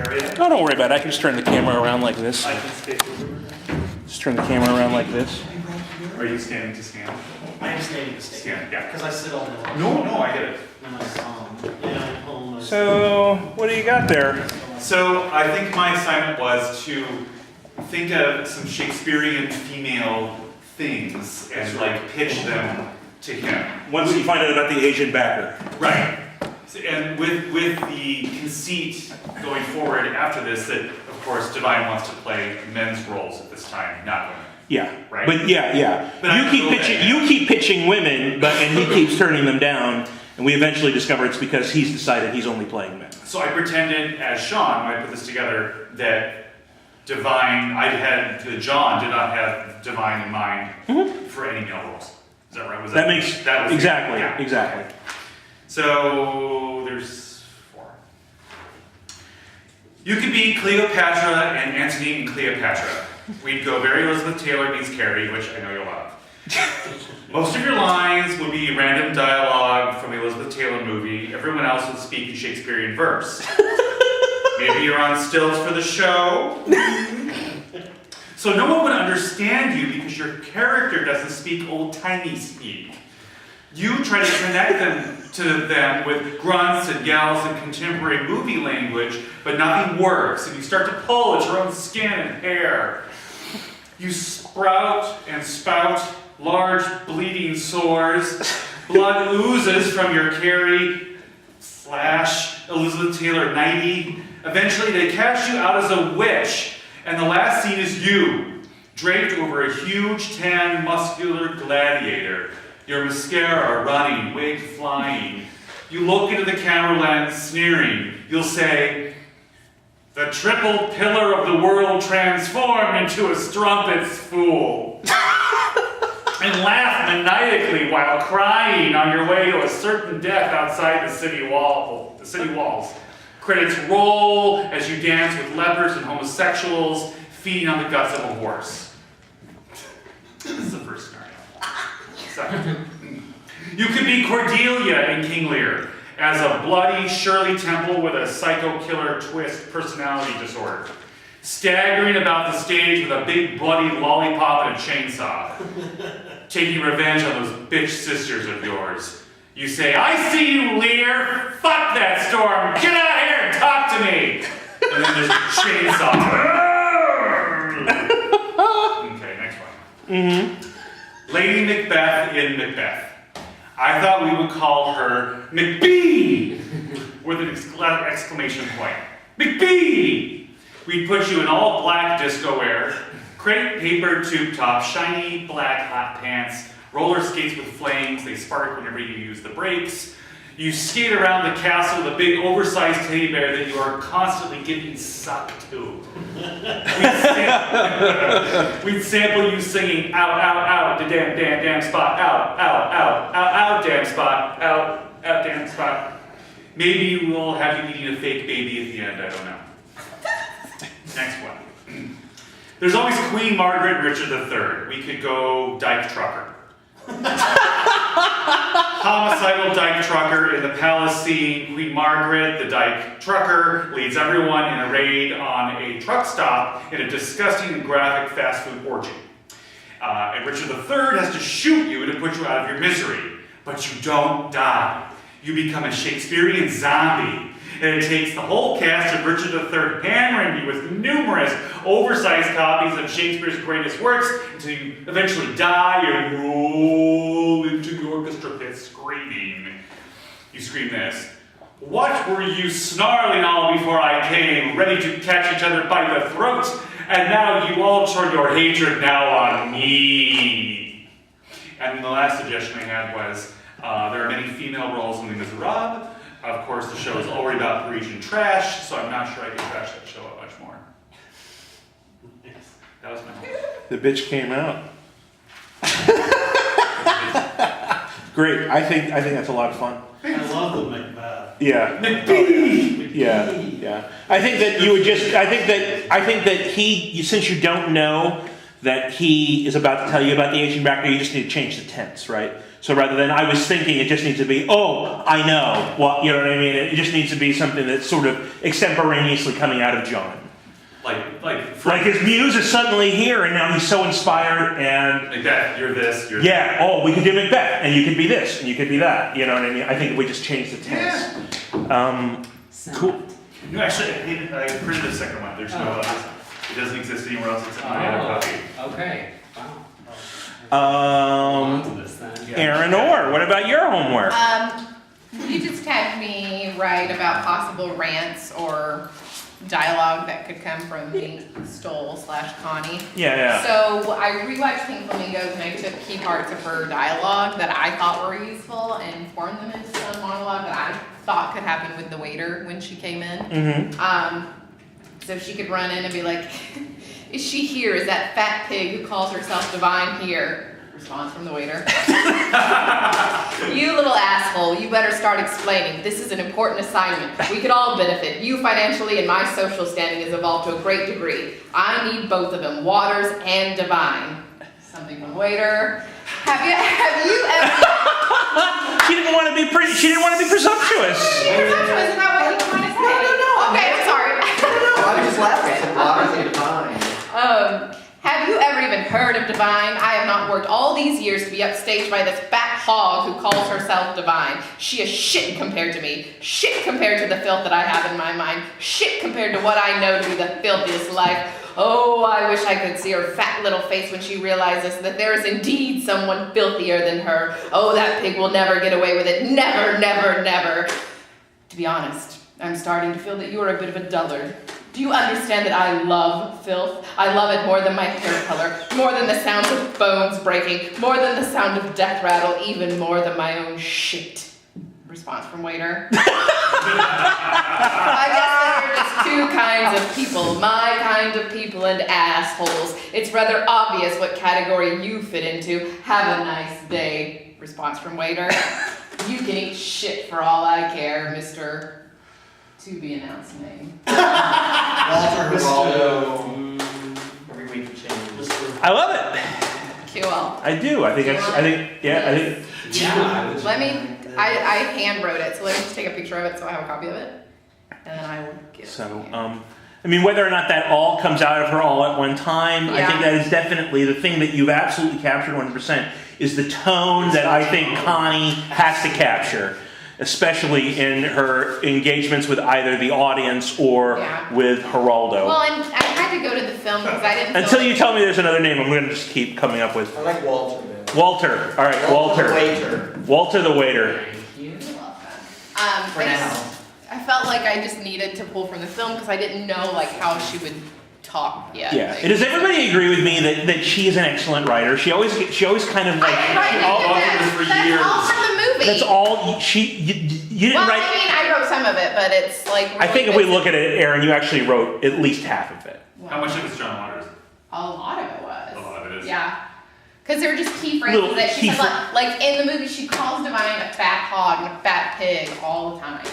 area. Oh, don't worry about it. I can just turn the camera around like this. I can stay over. Just turn the camera around like this. Are you standing to scan? I am standing to stand. Scan, yeah. Because I sit all day long. No, I get it. And yeah, I'm home. So, what do you got there? So I think my assignment was to think of some Shakespearean female things and like pitch them to him. Once you find out about the Asian backer. Right. And with the conceit going forward after this that, of course, Divine wants to play men's roles at this time, not women. Yeah. Right. But yeah. But you keep pitching women, and he keeps turning them down, and we eventually discover it's because he's decided he's only playing men. So I pretended as Sean, when I put this together, that Divine, John did not have Divine in mind for any male roles. Is that right? That was exactly, yeah. exactly. So there's 4. You could be Cleopatra and Antony and Cleopatra. We'd go very Elizabeth Taylor meets Carrie, which I know you'll love. Most of your lines would be random dialogue from the Elizabeth Taylor movie. Everyone else would speak in Shakespearean verse. Maybe you're on stilts for the show. So no one would understand you because your character doesn't speak old-timey speak. You try to connect them with grunts and yells and contemporary movie language, but nothing works, and you start to pull at your own skin and hair. You sprout and spout large bleeding sores. Blood oozes from your Carrie/Elizabeth Taylor nightie. Eventually they cast you out as a witch, and the last scene is you, draped over a huge tan muscular gladiator. Your mascara running, wig flying. You look into the camera lens, sneering. You'll say, "The triple pillar of the world transformed into a strumpet's fool." And laugh maniacally while crying on your way to a certain death outside the city walls. Credits roll as you dance with lepers and homosexuals, feeding on the guts of a horse. This is the first scenario. Second, you could be Cordelia in King Lear as a bloody Shirley Temple with a psycho killer twist personality disorder, staggering about the stage with a big bloody lollipop and a chainsaw, taking revenge on those bitch sisters of yours. You say, "I see you, Lear! Fuck that storm! Get out of here and talk to me!" And then there's a chainsaw. Okay, next one. Lady Macbeth in Macbeth. I thought we would call her McBee with an exclamation point. McBee! We'd put you in all black disco wear, crepe paper tube top, shiny black hot pants, roller skates with flames, they spark whenever you use the brakes. You skate around the castle with a big oversized teddy bear that you are constantly getting sucked to. We'd sample you singing, "Out, out, out, the damn, damn, damn spot, out, out, out, out, out, damn spot, out, out, damn spot." Maybe we'll have you eating a fake baby at the end, I don't know. Next one. There's always Queen Margaret and Richard III. We could go Dyke Trucker. Homicidal Dyke Trucker in the palace scene. Queen Margaret, the Dyke Trucker, leads everyone in a raid on a truck stop in a disgusting and graphic fast food orgy. And Richard III has to shoot you to put you out of your misery. But you don't die. You become a Shakespearean zombie. And it takes the whole cast of Richard III hammering you with numerous oversized copies of Shakespeare's greatest works until you eventually die and roll into the orchestra pit screaming. You scream this: "What were you snarling all before I came, ready to catch each other by the throat? And now you all turn your hatred now on me." And the last suggestion I had was, there are many female roles in Les Miserables. Of course, the show is already about Parisian trash, so I'm not sure I can trash that show up much more. That was my homework. The bitch came out. Great. I think that's a lot of fun. I love the Macbeth. Yeah. McBee! Yeah. I think that you would just. I think that he. Since you don't know that he is about to tell you about the Asian backer, you just need to change the tense, right? So rather than I was thinking, it just needs to be, oh, I know. Well, you know what I mean? It just needs to be something that's sort of extemporaneously coming out of John. Like his muse is suddenly here, and now he's so inspired, and Macbeth, you're this, you're yeah, oh, we could do Macbeth, and you could be this, and you could be that. You know what I mean? I think if we just change the tense. Cool. No, actually, I printed the second one. There's no it doesn't exist anywhere else except in my other copy. Okay. Wow. Aaron Orr, what about your homework? You just tagged me right about possible rants or dialogue that could come from me, Stoll/Connie. Yeah. So I rewatched Pink Flamingos and I took key parts of her dialogue that I thought were useful and formed them into some monologue that I thought could happen with the waiter when she came in. So she could run in and be like, is she here? Is that fat pig who calls herself divine here? Response from the waiter. You little asshole, you better start explaining. This is an important assignment. We could all benefit. You financially and my social standing has evolved to a great degree. I need both of them, Waters and Divine. Something from the waiter. Have you ever... She didn't want to be presumptuous. Presumptuous, is that what you want to say? No. Okay, I'm sorry. I was just laughing. I said Waters and Divine. Have you ever even heard of Divine? I have not worked all these years to be upstaged by this fat hog who calls herself Divine. She is shit compared to me. Shit compared to the filth that I have in my mind. Shit compared to what I know to be the filthiest life. Oh, I wish I could see her fat little face when she realizes that there is indeed someone filthier than her. Oh, that pig will never get away with it. Never, never, never. To be honest, I'm starting to feel that you are a bit of a dullard. Do you understand that I love filth? I love it more than my hair color, more than the sounds of bones breaking, more than the sound of death rattle, even more than my own shit. Response from waiter. I guess there are just two kinds of people, my kind of people and assholes. It's rather obvious what category you fit into. Have a nice day. Response from waiter. You can eat shit for all I care, Mr. To be announced name. Walter Geraldo. Every week changes. I love it. Cool. I do. I think. Yeah. Let me, I hand wrote it, so let me just take a picture of it so I have a copy of it. And then I will give it to So, you. I mean, whether or not that all comes out of her all at one time, I think Yeah. that is definitely the thing that you've absolutely captured 100% is the tone that I think Connie has to capture, especially in her engagements with either the audience or Yeah. with Geraldo. Well, and I had to go to the film because I didn't Until feel you tell me there's another name, I'm going to just keep coming up with I like Walter, man. Walter. All right, Walter. Waiter. Walter the waiter. Thank you. For I felt like I just needed to pull from the film because I didn't know like how she would talk yet. Yeah. Like, Does everybody agree with me that she is an excellent writer? She always kind of like. I all wrote authored this for that's years. all from the movie. That's all you didn't Well, write. I mean, I wrote some of it, but it's like. I think if we look at it, Aaron, you actually wrote at least half of it. How much of it's John Waters? A lot of it was. A lot of it is. Yeah. Because there were just key phrases Little that she key said, like in the movie, she calls Divine a fat hog and a fat pig all the time.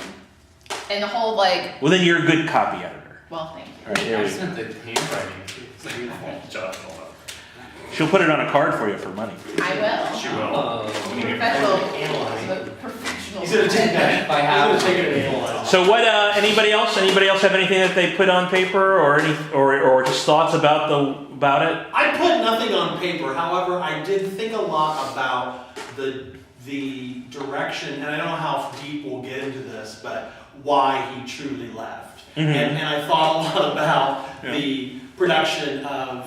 And the whole like, Well, then you're a good copy editor. well, thank you. All right, here we go. Excellent the handwriting. It's beautiful. John, hold up. She'll put it on a card for you for money. I will. She will. Professional. He's gonna take that. If I have- He's gonna take it and analyze it. So what? Anybody else? Anybody else have anything that they put on paper or or just thoughts about it? I put nothing on paper. However, I did think a lot about the direction, and I don't know how deep we'll get into this, but why he truly left. Mhm. And I thought a lot about Yeah. the production of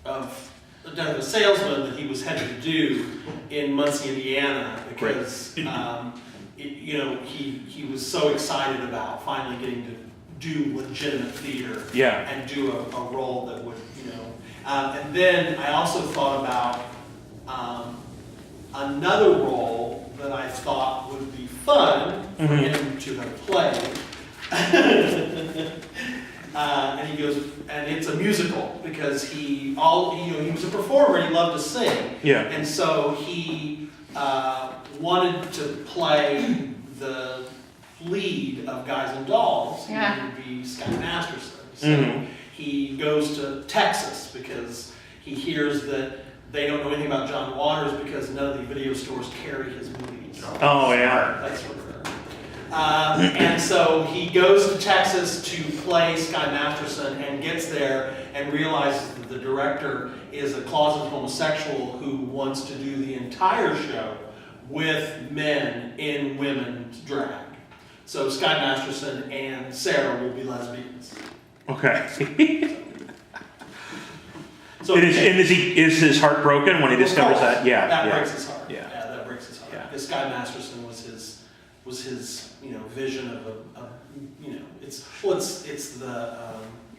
the salesman that he was headed to do in Muncie, Indiana, because he was so excited about finally getting to do legitimate theater. Yeah. And do a role that would, and then I also thought about another role that I thought would be fun for him to have played. And he goes, and it's a musical because he was a performer and he loved to sing. Yeah. And so he wanted to play the lead of Guys and Dolls. Yeah. He would be Scott Masterson. So he goes to Texas because he hears that they don't know anything about John Waters because none of the video stores carry his movies. Oh, yeah. That's what and so he goes to Texas to play Sky Masterson and gets there and realizes that the director is a closeted homosexual who wants to do the entire show with men in women's drag. So Sky Masterson and Sarah will be lesbians. Okay. So And is his heart broken when he discovers that? Yeah. that yeah. breaks his heart. Yeah. That breaks his heart. Yeah. Because Sky Masterson was his vision of it's the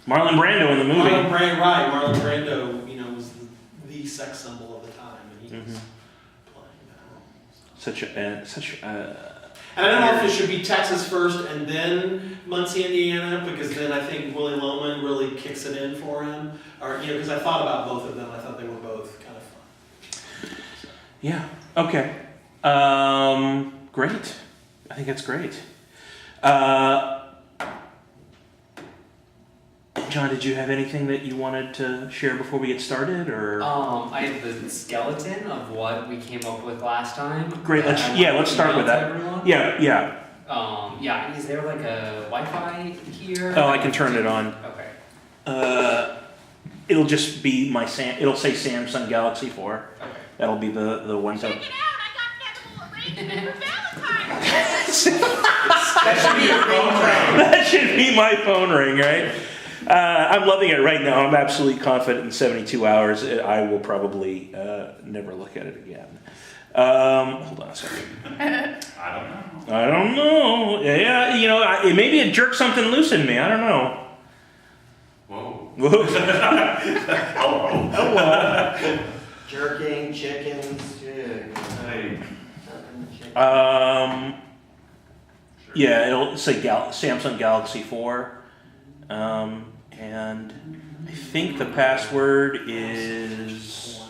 Marlon Brando in the movie. Marlon Brando was the sex symbol of the time, and he was playing that role. And I don't know if it should be Texas first and then Muncie, Indiana, because then I think Willie Loman really kicks it in for him, or because I thought about both of them. I thought they were both kind of fun. Yeah. Okay. Great. I think that's great. John, did you have anything that you wanted to share before we get started, or? I have the skeleton of what we came up with last time. Great. Let's start with that. Everyone. Yeah. Yeah. Is there like a Wi-Fi here? Oh, I can turn it on. Okay. It'll just be it'll say Samsung Galaxy 4. Okay. That'll be the one to. Check it out! I got Neville arrangement for Valentine's. That should be your phone ring. That should be my phone ring, right? I'm loving it right now. I'm absolutely confident in 72 hours I will probably never look at it again. Hold on a second. I don't know. Yeah, maybe it jerked something loose in me. I don't know. Whoa. Hello. Jerking, chickens, Hey. Yeah, it'll say Samsung Galaxy 4. And I think the password is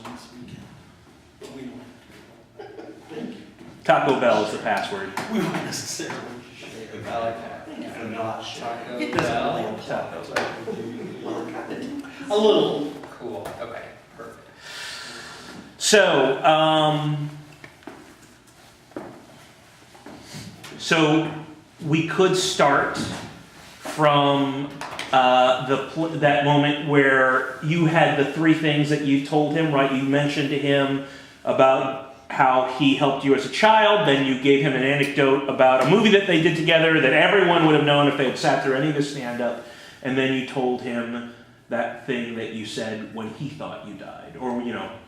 Taco Bell is the password. We won't necessarily I like that. Taco It doesn't Bell. really apply. A little. Cool. Okay. Perfect. So we could start from that moment where you had the three things that you told him, right? You mentioned to him about how he helped you as a child, then you gave him an anecdote about a movie that they did together that everyone would have known if they had sat through any of his stand-up, and then you told him that thing that you said when he thought you died, or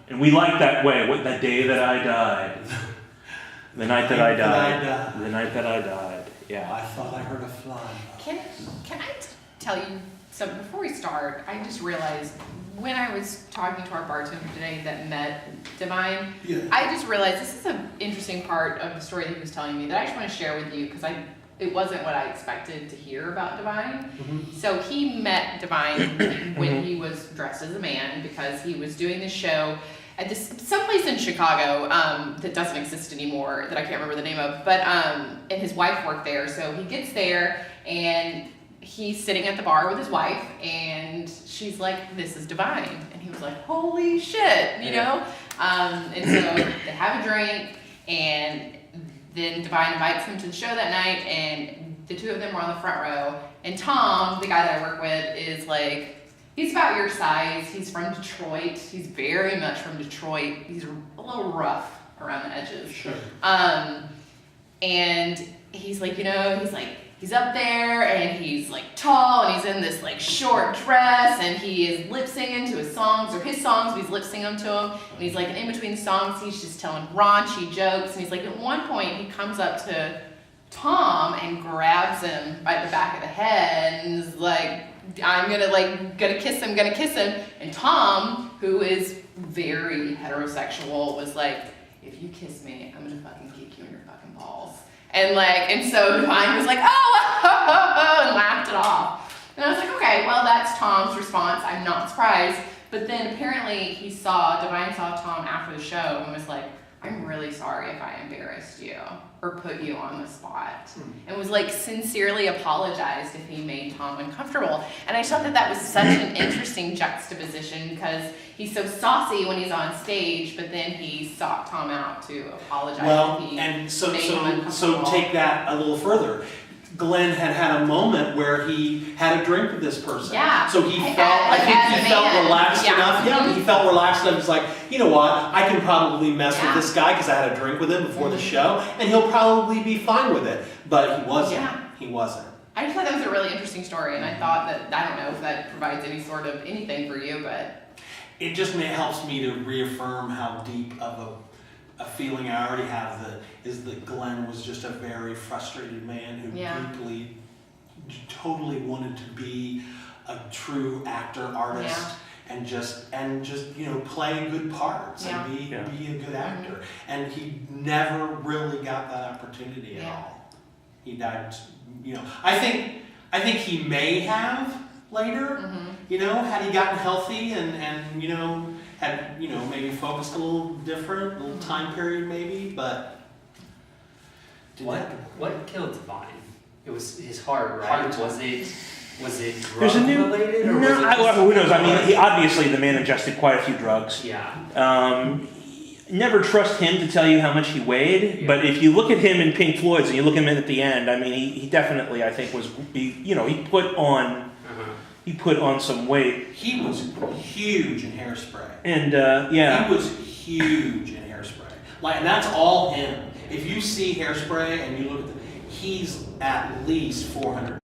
and we like that way, the day that I died, the night that I died, the night that I died, yeah. I thought I heard a fly. Can I tell you something before we start? I just realized when I was talking to our bartender today that met Divine, Yeah. I just realized this is an interesting part of the story that he was telling me that I just want to share with you because it wasn't what I expected to hear about Divine. Mm-hmm. So he met Divine when he was dressed as a man because he was doing this show at someplace in Chicago that doesn't exist anymore that I can't remember the name of, but and his wife worked there. So he gets there and he's sitting at the bar with his wife and she's like, "This is Divine," and he was like, "Holy shit," you know. And so they have a drink and then Divine invites him to the show that night and the two of them are on the front row and Tom, the guy that I work with, is like, he's about your size. He's from Detroit. He's very much from Detroit. He's a little rough around the edges. Sure. And he's like, he's up there and he's like tall and he's in this like short dress and he is lip singing to his songs or his songs, but he's lip singing them to him. And he's like, in between songs, he's just telling raunchy jokes. And he's like, at one point, he comes up to Tom and grabs him by the back of the head and is like, "I'm gonna kiss him. And Tom, who is very heterosexual, was like, "If you kiss me, I'm gonna fucking kick you in your fucking balls." And so Divine was like, oh, and laughed it off. And I was like, okay, well, that's Tom's response. I'm not surprised. But then apparently Divine saw Tom after the show and was like, I'm really sorry if I embarrassed you or put you on the spot. And was like sincerely apologized if he made Tom uncomfortable. And I thought that that was such an interesting juxtaposition because he's so saucy when he's on stage, but then he sought Tom out to apologize Well, if he and so made him so uncomfortable. take that a little further. Glenn had a moment where he had a drink with this person. Yeah. So he As- felt, I think as he a felt man. relaxed Yeah. enough. Yeah, he felt relaxed enough. He's like, you know what? I can probably mess Yeah. with this guy because I had a drink with him before the show, and he'll probably be fine with it. But he wasn't. Yeah. He wasn't. I just thought that was a really interesting story, and I thought that, I don't know if that provides any sort of anything for you, but It just helps me to reaffirm how deep of a feeling I already have that Glenn was just a very frustrated man who Yeah. deeply, totally wanted to be a true actor, artist, and just play good parts Yeah. and be Yeah. a good actor. And he never really got that opportunity at Yeah. all. He died. I think he may have later. Had he gotten healthy and had maybe focused a little different, a little time period maybe, but What killed Divine? It was his heart, right? Heart attack. Was it There's a drug new. related or No, was it just who knows? I something mean, obviously the man ingested quite a few drugs. Yeah. Never trust him to tell you how much he weighed, Yeah. but if you look at him in Pink Floyd's and you look at him at the end, I mean, he definitely, I think, he put on Uh-huh. he put on some weight, he was huge in Hairspray. and He was huge in Hairspray. And that's all him. If you see Hairspray and you look at he's at least 400